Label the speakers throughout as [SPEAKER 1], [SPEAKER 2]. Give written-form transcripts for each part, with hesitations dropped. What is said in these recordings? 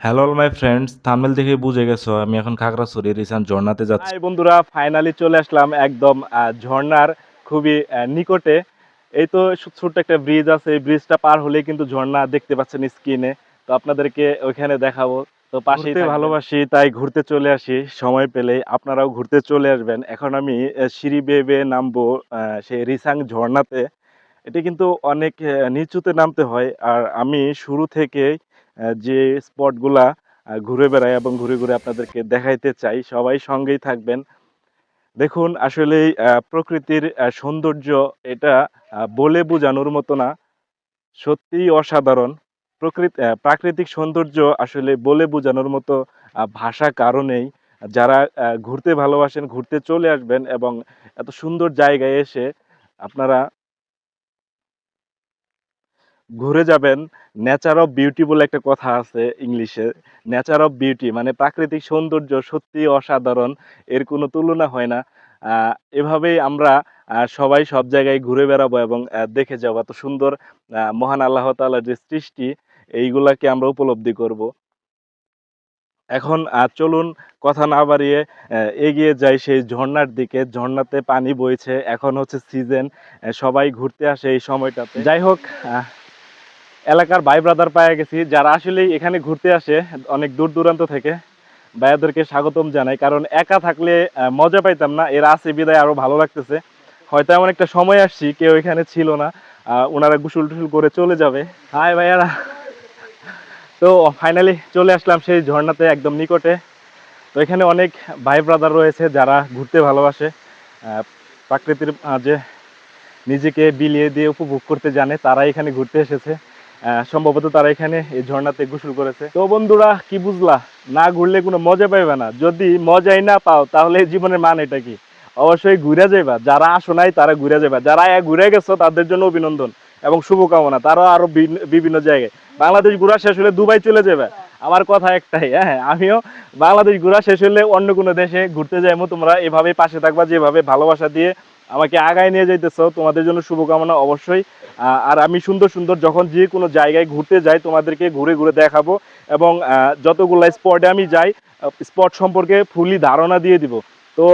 [SPEAKER 1] Hello all my friends, thumbnail দেখে বুঝে গেছো আমি এখন খাগড়াছড়ি রিসান ঝর্ণাতে যাচ্ছি।
[SPEAKER 2] হাই বন্ধুরা, ফাইনালি চলে আসলাম একদম ঝর্ণার খুবই নিকটে। এই তো ছোট্ট একটা ব্রিজ আছে, এই ব্রিজটা পার হলেই কিন্তু ঝর্ণা দেখতে পাচ্ছেন স্ক্রিনে। তো আপনাদেরকে ওইখানে দেখাবো। তো পাশেই
[SPEAKER 1] ঘুরতে
[SPEAKER 2] ভালোবাসি তাই ঘুরতে চলে আসি, সময় পেলেই আপনারাও ঘুরতে চলে আসবেন। এখন আমি সিঁড়ি বেয়ে বেয়ে নামবো সেই রিসাং ঝর্ণাতে। এটা কিন্তু অনেক নিচুতে নামতে হয়। আর আমি শুরু থেকে যে স্পটগুলা ঘুরে বেড়াই এবং ঘুরে ঘুরে আপনাদেরকে দেখাইতে চাই, সবাই সঙ্গেই থাকবেন। দেখুন আসলেই প্রকৃতির সৌন্দর্য এটা বলে বোঝানোর মতো না, সত্যিই অসাধারণ। প্রাকৃতিক সৌন্দর্য আসলে বলে বোঝানোর মতো ভাষা কারো নেই। যারা ঘুরতে ভালোবাসেন ঘুরতে চলে আসবেন এবং এত সুন্দর জায়গায় এসে আপনারা ঘুরে যাবেন। নেচার অফ বিউটি বলে একটা কথা আছে ইংলিশে। নেচার অফ বিউটি মানে প্রাকৃতিক সৌন্দর্য সত্যিই অসাধারণ। এর কোনো তুলনা হয় না। আ এভাবেই আমরা সবাই সব জায়গায় ঘুরে বেড়াবো এবং দেখে যাবো। এত সুন্দর মহান আল্লাহ তাআলার যে সৃষ্টি, এইগুলাকে আমরা উপলব্ধি করব। এখন চলুন কথা না বাড়িয়ে এগিয়ে যাই সেই ঝর্ণার দিকে। ঝর্ণাতে পানি বইছে। এখন হচ্ছে সিজন। সবাই ঘুরতে আসে এই সময়টাতে। যাই হোক, আ এলাকার ভাই ব্রাদার পায়ে গেছি যারা আসলেই এখানে ঘুরতে আসে অনেক দূর দূরান্ত থেকে। ভাইয়াদেরকে স্বাগতম জানাই, কারণ একা থাকলে মজা পাইতাম না। এরা আছে বিদায় আরো ভালো লাগতেছে। হয়তো এমন একটা সময় আসছি কেউ এখানে ছিল না, ওনারা গোসল টুসল করে চলে যাবে। হাই ভাইয়ারা। তো ফাইনালি চলে আসলাম সেই ঝর্ণাতে একদম নিকটে। তো এখানে অনেক ভাই ব্রাদার রয়েছে যারা ঘুরতে ভালোবাসে, প্রকৃতির মাঝে নিজেকে বিলিয়ে দিয়ে উপভোগ করতে জানে, তারা এখানে ঘুরতে এসেছে। সম্ভবত তারা এখানে এই ঝর্ণাতে গোসল করেছে। তো বন্ধুরা, কি বুঝলা? না ঘুরলে কোনো মজা পাইবে না। যদি মজাই না পাও তাহলে এই জীবনের মান এটা কি? অবশ্যই ঘুরে যাইবা। যারা আসো নাই তারা ঘুরে যাইবা, যারা ঘুরে গেছো তাদের জন্য অভিনন্দন এবং শুভকামনা। তারাও আরো বিভিন্ন জায়গায় বাংলাদেশ ঘোরা শেষ হলে দুবাই চলে যাবে। আমার কথা একটাই, হ্যাঁ, আমিও বাংলাদেশ ঘোরা শেষ হলে অন্য কোনো দেশে ঘুরতে যাইবো। তোমরা এভাবেই পাশে থাকবা, যেভাবে ভালোবাসা দিয়ে আমাকে আগায় নিয়ে যাইতেছো, তোমাদের জন্য শুভকামনা অবশ্যই। আর আমি সুন্দর সুন্দর যখন যে কোনো জায়গায় ঘুরতে যাই তোমাদেরকে ঘুরে ঘুরে দেখাবো এবং যতগুলো স্পটে আমি যাই স্পট সম্পর্কে ফুলি ধারণা দিয়ে দিব। তো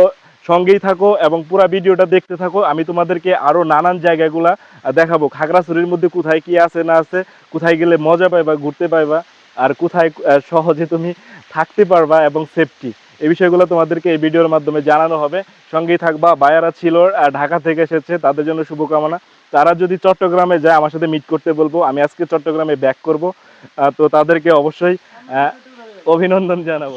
[SPEAKER 2] সঙ্গেই থাকো এবং পুরো ভিডিওটা দেখতে থাকো। আমি তোমাদেরকে আরও নানান জায়গাগুলা দেখাবো। খাগড়াছড়ির মধ্যে কোথায় কি আছে না আছে, কোথায় গেলে মজা পাইবা, ঘুরতে পাইবা, আর কোথায় সহজে তুমি থাকতে পারবা এবং সেফটি, এই বিষয়গুলো তোমাদেরকে এই ভিডিওর মাধ্যমে জানানো হবে। সঙ্গেই থাকবা। বায়ারা ছিল ঢাকা থেকে এসেছে, তাদের জন্য শুভকামনা। তারা যদি চট্টগ্রামে যায় আমার সাথে মিট করতে বলবো। আমি আজকে চট্টগ্রামে ব্যাক করব। তো তাদেরকে অবশ্যই অভিনন্দন জানাবো।